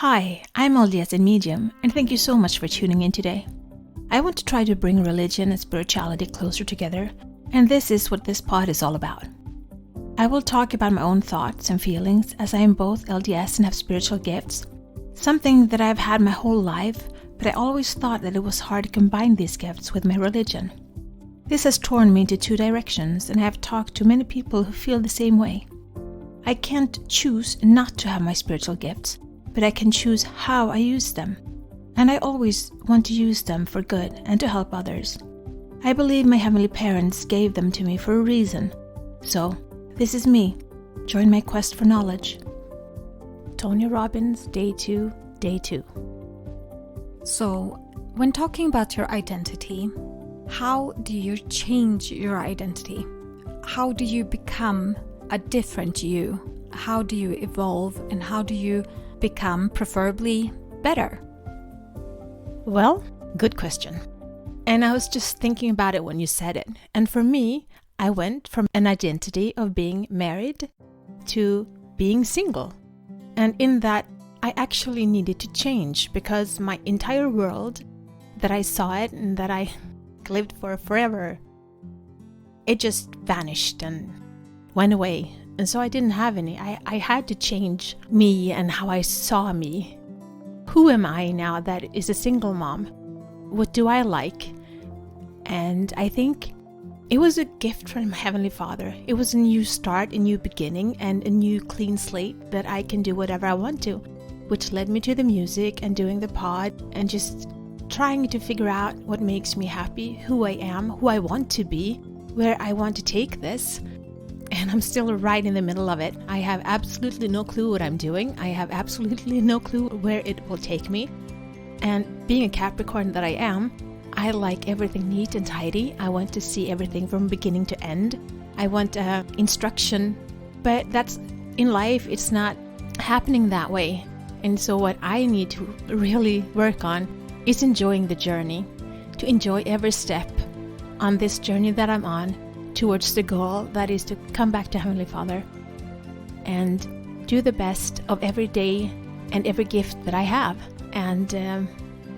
Hi, I'm LDS and Medium, and thank you so much for tuning in today. I want to try to bring religion and spirituality closer together, and this is what this pod is all about. I will talk about my own thoughts and feelings as I am both LDS and have spiritual gifts, something that I've had my whole life, but I always thought that it was hard to combine these gifts with my religion. This has torn me into two directions, and I have talked to many people who feel the same way. I can't choose not to have my spiritual gifts, but I can choose how I use them. And I always want to use them for good and to help others. I believe my heavenly parents gave them to me for a reason. So, this is me. Join my quest for knowledge. Tony Robbins, Day 2. So, when talking about your identity, how do you change your identity? How do you become a different you? How do you evolve, and how do you become preferably better? Well, good question. And I was just thinking about it when you said it. And for me, I went from an identity of being married to being single. And in that, I actually needed to change because my entire world that I saw it and that I lived for forever, it just vanished and went away. And so I didn't have any. I had to change me and how I saw me. Who am I now that is a single mom? What do I like? And I think it was a gift from Heavenly Father. It was a new start, a new beginning, and a new clean slate that I can do whatever I want to, which led me to the music and doing the pod and just trying to figure out what makes me happy, who I am, who I want to be, where I want to take this. And I'm still right in the middle of it. I have absolutely no clue what I'm doing. I have absolutely no clue where it will take me. And being a Capricorn that I am, I like everything neat and tidy. I want to see everything from beginning to end. I want instruction. But that's in life, it's not happening that way. And so what I need to really work on is enjoying the journey, to enjoy every step on this journey that I'm on towards the goal that is to come back to Heavenly Father and do the best of every day and every gift that I have. And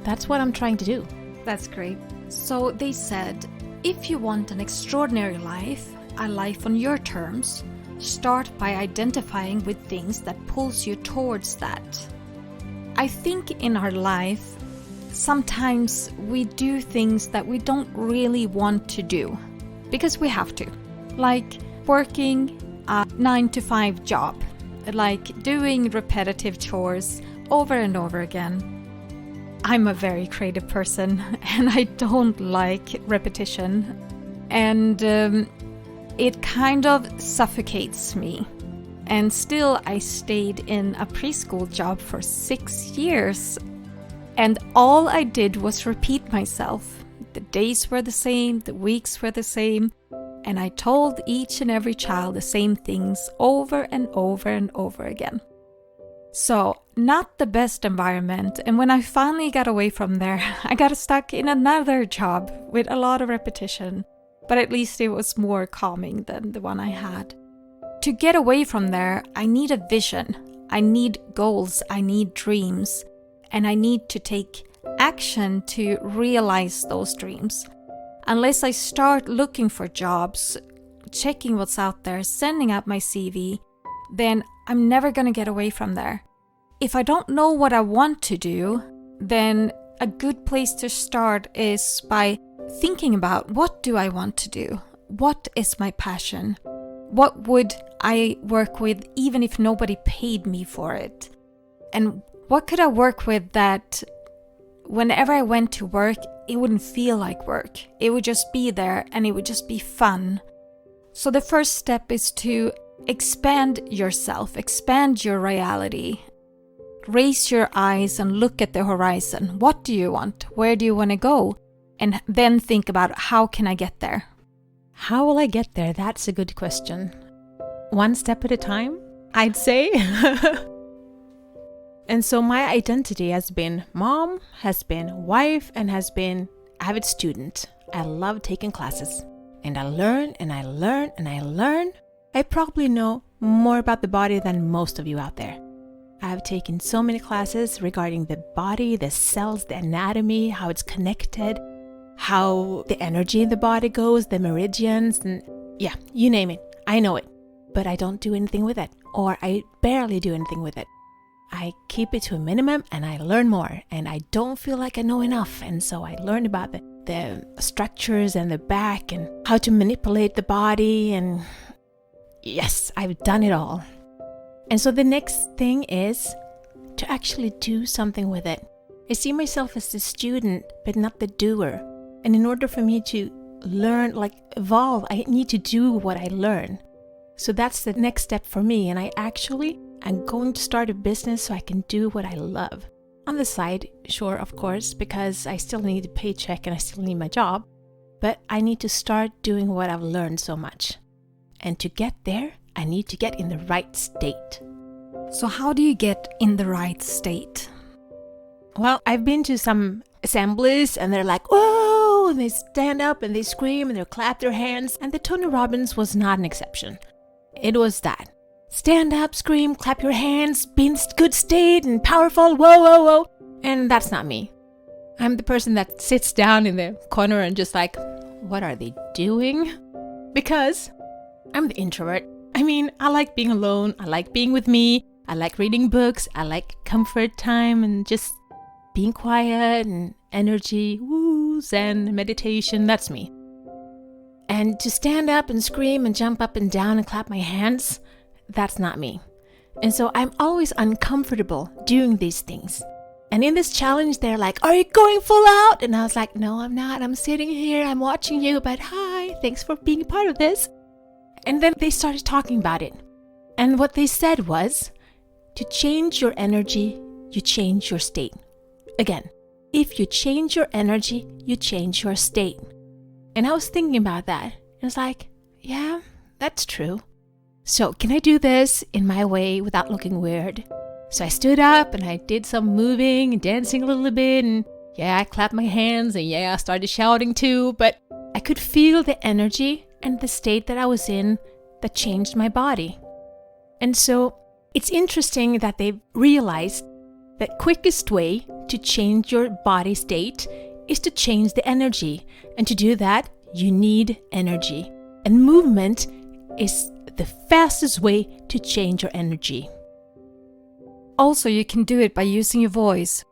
that's what I'm trying to do. That's great. So they said, if you want an extraordinary life, a life on your terms, start by identifying with things that pulls you towards that. I think in our life, sometimes we do things that we don't really want to do because we have to, like working a 9-to-5 job, like doing repetitive chores over and over again. I'm a very creative person and I don't like repetition, and it kind of suffocates me. And still I stayed in a preschool job for 6 years, and all I did was repeat myself. The days were the same, the weeks were the same, and I told each and every child the same things over and over and over again. So, not the best environment, and when I finally got away from there, I got stuck in another job with a lot of repetition, but at least it was more calming than the one I had. To get away from there, I need a vision, I need goals, I need dreams, and I need to take action to realize those dreams. Unless I start looking for jobs, checking what's out there, sending out my CV, then I'm never going to get away from there. If I don't know what I want to do, then a good place to start is by thinking about, what do I want to do? What is my passion? What would I work with even if nobody paid me for it? And what could I work with that whenever I went to work, it wouldn't feel like work. It would just be there and it would just be fun. So the first step is to expand yourself, expand your reality. Raise your eyes and look at the horizon. What do you want? Where do you want to go? And then think about, how can I get there? How will I get there? That's a good question. One step at a time, I'd say. And so my identity has been mom, has been wife, and has been avid student. I love taking classes. And I learn and I learn and I learn. I probably know more about the body than most of you out there. I've taken so many classes regarding the body, the cells, the anatomy, how it's connected, how the energy in the body goes, the meridians, and yeah, you name it. I know it, but I don't do anything with it, or I barely do anything with it. I keep it to a minimum and I learn more, and I don't feel like I know enough. And so I learn about the structures and the back and how to manipulate the body, and yes, I've done it all. And so the next thing is to actually do something with it. I see myself as the student, but not the doer. And in order for me to learn, like evolve, I need to do what I learn. So that's the next step for me. And I'm going to start a business so I can do what I love. On the side, sure, of course, because I still need a paycheck and I still need my job. But I need to start doing what I've learned so much. And to get there, I need to get in the right state. So how do you get in the right state? Well, I've been to some assemblies and they're like, whoa, and they stand up and they scream and they clap their hands. And the Tony Robbins was not an exception. It was that. Stand up, scream, clap your hands, be in good state and powerful, whoa, whoa, whoa. And that's not me. I'm the person that sits down in the corner and just like, what are they doing? Because I'm the introvert. I mean, I like being alone. I like being with me. I like reading books. I like comfort time and just being quiet and energy, woo, zen, meditation. That's me. And to stand up and scream and jump up and down and clap my hands, that's not me. And so I'm always uncomfortable doing these things. And in this challenge, they're like, are you going full out? And I was like, no, I'm not. I'm sitting here. I'm watching you. But hi, thanks for being a part of this. And then they started talking about it. And what they said was, to change your energy, you change your state. Again, if you change your energy, you change your state. And I was thinking about that. I was like, yeah, that's true. So can I do this in my way without looking weird? So I stood up and I did some moving and dancing a little bit. And yeah, I clapped my hands and yeah, I started shouting too. But I could feel the energy and the state that I was in that changed my body. And so it's interesting that they've realized that quickest way to change your body state is to change the energy. And to do that, you need energy. And movement is the fastest way to change your energy. Also, you can do it by using your voice.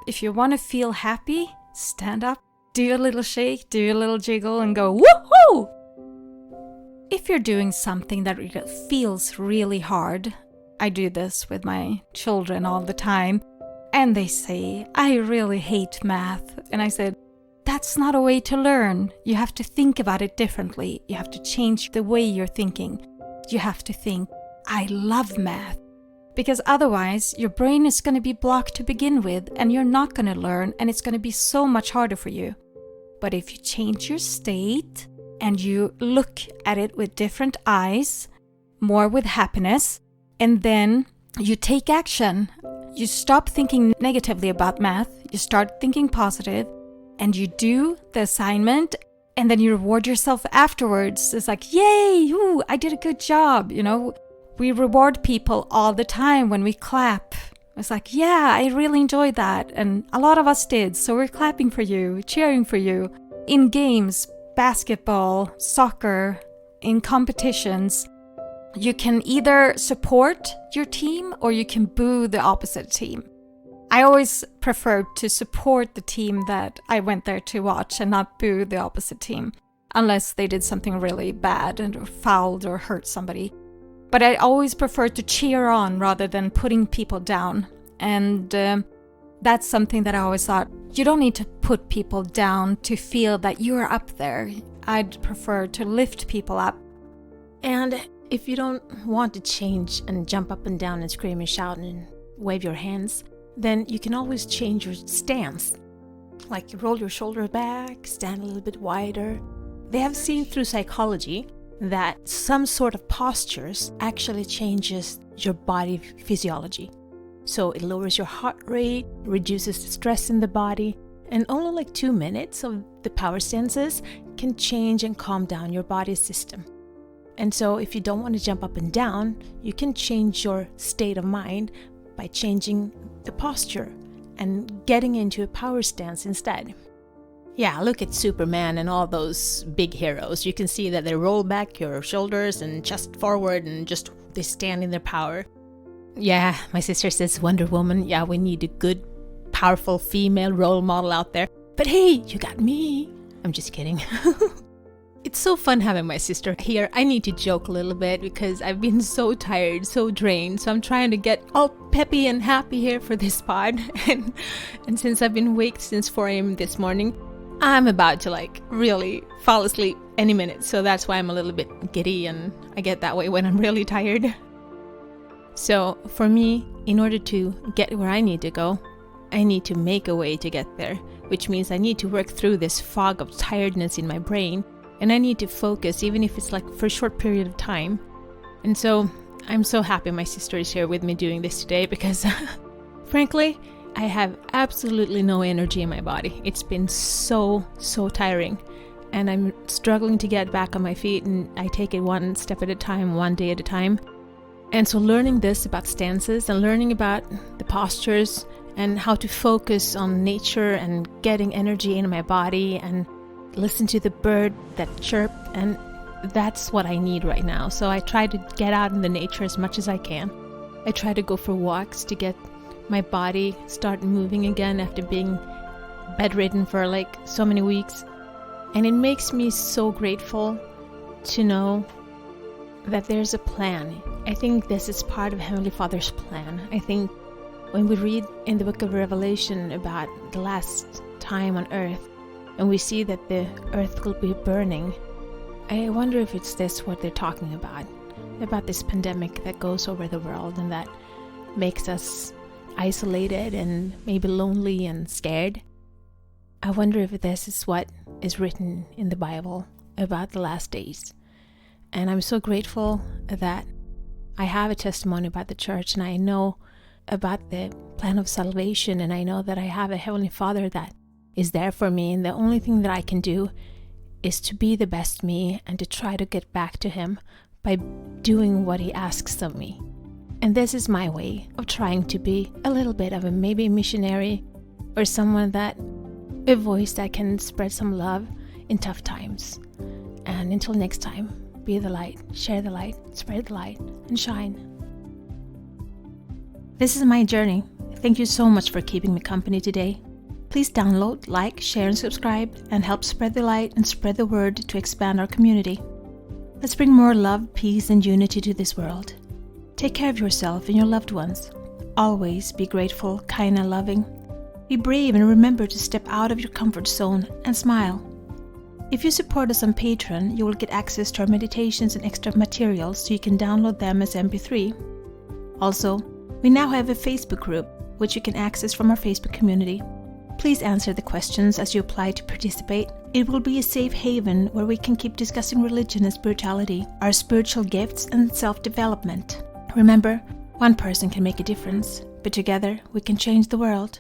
If you want to feel happy, stand up, do a little shake, do a little jiggle, and go woohoo! If you're doing something that feels really hard, I do this with my children all the time, and they say, I really hate math. And I said, that's not a way to learn. You have to think about it differently. You have to change the way you're thinking. You have to think, I love math. Because otherwise, your brain is going to be blocked to begin with, and you're not going to learn, and it's going to be so much harder for you. But if you change your state, and you look at it with different eyes, more with happiness, and then you take action. You stop thinking negatively about math, you start thinking positive, and you do the assignment, and then you reward yourself afterwards. It's like, yay, ooh, I did a good job, you know. We reward people all the time when we clap. It's like, yeah, I really enjoyed that, and a lot of us did, so we're clapping for you, cheering for you. In games, basketball, soccer, in competitions, you can either support your team or you can boo the opposite team. I always prefer to support the team that I went there to watch and not boo the opposite team, unless they did something really bad and fouled or hurt somebody. But I always prefer to cheer on rather than putting people down. And that's something that I always thought, you don't need to put people down to feel that you're up there. I'd prefer to lift people up. And if you don't want to change and jump up and down and scream and shout and wave your hands, then you can always change your stance. Like roll your shoulders back, stand a little bit wider. They have seen through psychology that some sort of postures actually changes your body physiology. So it lowers your heart rate, reduces the stress in the body, and only like 2 minutes of the power stances can change and calm down your body system. And so if you don't want to jump up and down, you can change your state of mind by changing the posture and getting into a power stance instead. Yeah, look at Superman and all those big heroes. You can see that they roll back your shoulders and chest forward and just they stand in their power. Yeah, my sister says Wonder Woman. Yeah, we need a good, powerful female role model out there. But hey, you got me. I'm just kidding. It's so fun having my sister here. I need to joke a little bit because I've been so tired, so drained. So I'm trying to get all peppy and happy here for this pod. And since I've been awake since 4 a.m. this morning, I'm about to really fall asleep any minute. So that's why I'm a little bit giddy, and I get that way when I'm really tired. So for me, in order to get where I need to go, I need to make a way to get there, which means I need to work through this fog of tiredness in my brain. And I need to focus, even if it's for a short period of time. And so I'm so happy my sister is here with me doing this today because, frankly, I have absolutely no energy in my body. It's been so tiring. And I'm struggling to get back on my feet, and I take it one step at a time, one day at a time. And so learning this about stances and learning about the postures and how to focus on nature and getting energy in my body and listen to the bird that chirp, and that's what I need right now. So I try to get out in the nature as much as I can. I try to go for walks to get my body start moving again after being bedridden for so many weeks. And it makes me so grateful to know that there's a plan. I think this is part of Heavenly Father's plan. I think when we read in the book of Revelation about the last time on earth, and we see that the earth will be burning, I wonder if it's this what they're talking about this pandemic that goes over the world and that makes us isolated and maybe lonely and scared. I wonder if this is what is written in the Bible about the last days. And I'm so grateful that I have a testimony about the church, and I know about the plan of salvation, and I know that I have a Heavenly Father that is there for me, and the only thing that I can do is to be the best me and to try to get back to Him by doing what He asks of me. And this is my way of trying to be a little bit of maybe a missionary or someone a voice that can spread some love in tough times. And until next time, be the light, share the light, spread the light, and shine. This is my journey. Thank you so much for keeping me company today. Please download, like, share, and subscribe, and help spread the light and spread the word to expand our community. Let's bring more love, peace, and unity to this world. Take care of yourself and your loved ones. Always be grateful, kind, and loving. Be brave and remember to step out of your comfort zone and smile. If you support us on Patreon, you will get access to our meditations and extra materials so you can download them as MP3. Also, we now have a Facebook group, which you can access from our Facebook community. Please answer the questions as you apply to participate. It will be a safe haven where we can keep discussing religion and spirituality, our spiritual gifts, and self-development. Remember, one person can make a difference, but together we can change the world.